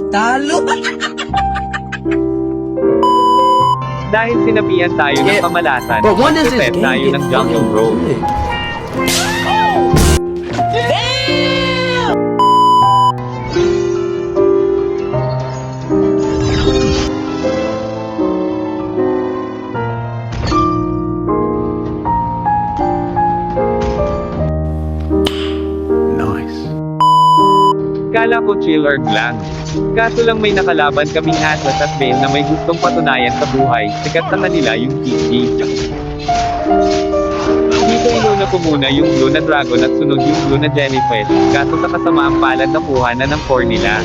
Talo! Dahil sinabihan tayo ng Yeah. pamalasan, But when does this set game tayo get ng jungle fucking road. good? Nice. Kala ko chill or lang. Kaso lang may nakalaban kaming Atlas at Vale na may gustong patunayan sa buhay, sikat sa kanila yung TC. Dito inuna ko muna yung blue na dragon at sunod yung blue na jellyfish, kaso sa kasamaang palad nakuha na ng core nila.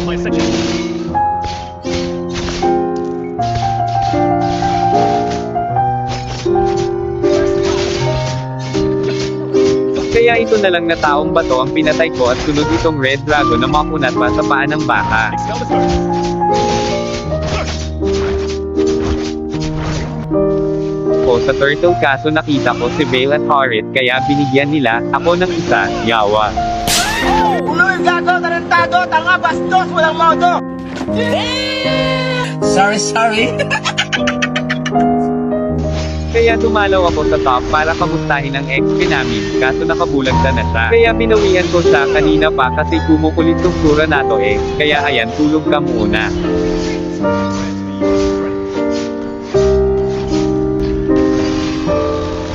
Kaya ito na lang na taong bato ang pinatay ko at sunod itong red dragon na makunat pa sa paa ng baka. Sa turtle kaso nakita ko si Vale at Harit kaya binigyan nila ako ng isa, yawa. Uloy, gago, tarantado, tanga, bastos, walang modo! Sorry. Kaya dumalaw ako sa top para kamustahin ang ex namin, kaso nakabulagda na siya. Kaya binawian ko siya kanina pa kasi kumukulit tong sura nato kaya ayan tulog ka muna.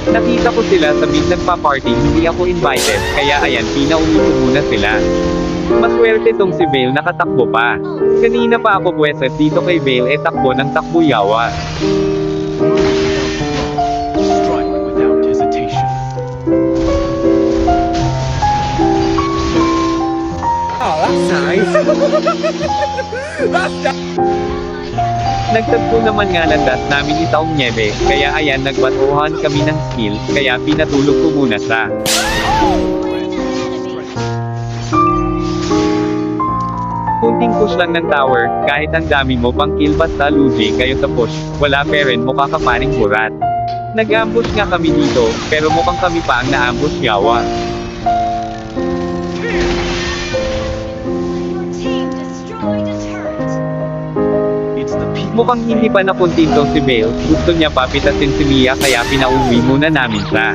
Nakita ko sila sa big nagpa-party, hindi ako invited, kaya ayan pinauwi ko muna sila. Maswerte tong si Vale nakatakbo pa. Kanina pa ako pweset dito kay Vale takbo ng takbo yawa. Strike without hesitation. Oh, that's nice. Nagtagpo naman nga landas namin itaong niebe, kaya ayan nagbatuhan kami ng skill, kaya pinatulog ko muna siya. Kunting push lang ng tower, kahit ang dami mo pang kill basta lugi kayo sa push, wala peren mo kakaparing burat. Nag-ambush nga kami dito, pero mukhang kami pa ang na-ambush yawa. Team destroyed a turret. It's the people. Mukhang hindi pa napuntinto si Vale, gusto niya pa pitasin si Mia kaya pinauwi muna namin siya.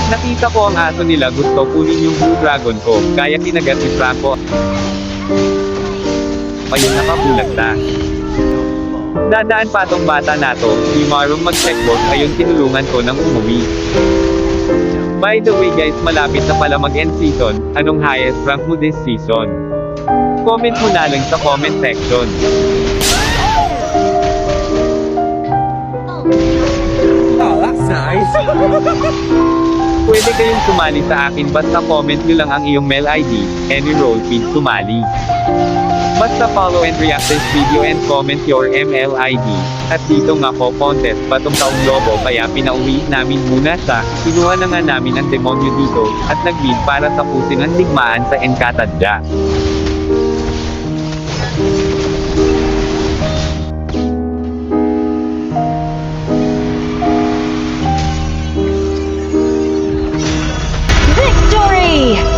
Nakita ko ang aso nila gusto kunin yung blue dragon ko, kaya kinagat si Franco. Ayun nakabulagta. Dadaan pa tong bata nato, di marunong mag-checkbox ayun tinulungan ko ng umuwi. By the way guys malapit na pala mag-end season, anong highest rank mo this season? Comment mo na lang sa comment section. Oh, that's nice. Pwede kayong sumali sa akin basta comment nyo lang ang iyong mail ID, any role pin sumali. Basta follow and react this video and comment your ML ID. At dito nga po Pontes batong taong lobo kaya pinauwi namin muna siya, kinuha na nga namin ang demonyo dito, at nag-lead para tapusin ang digmaan sa Encantadia. Victory!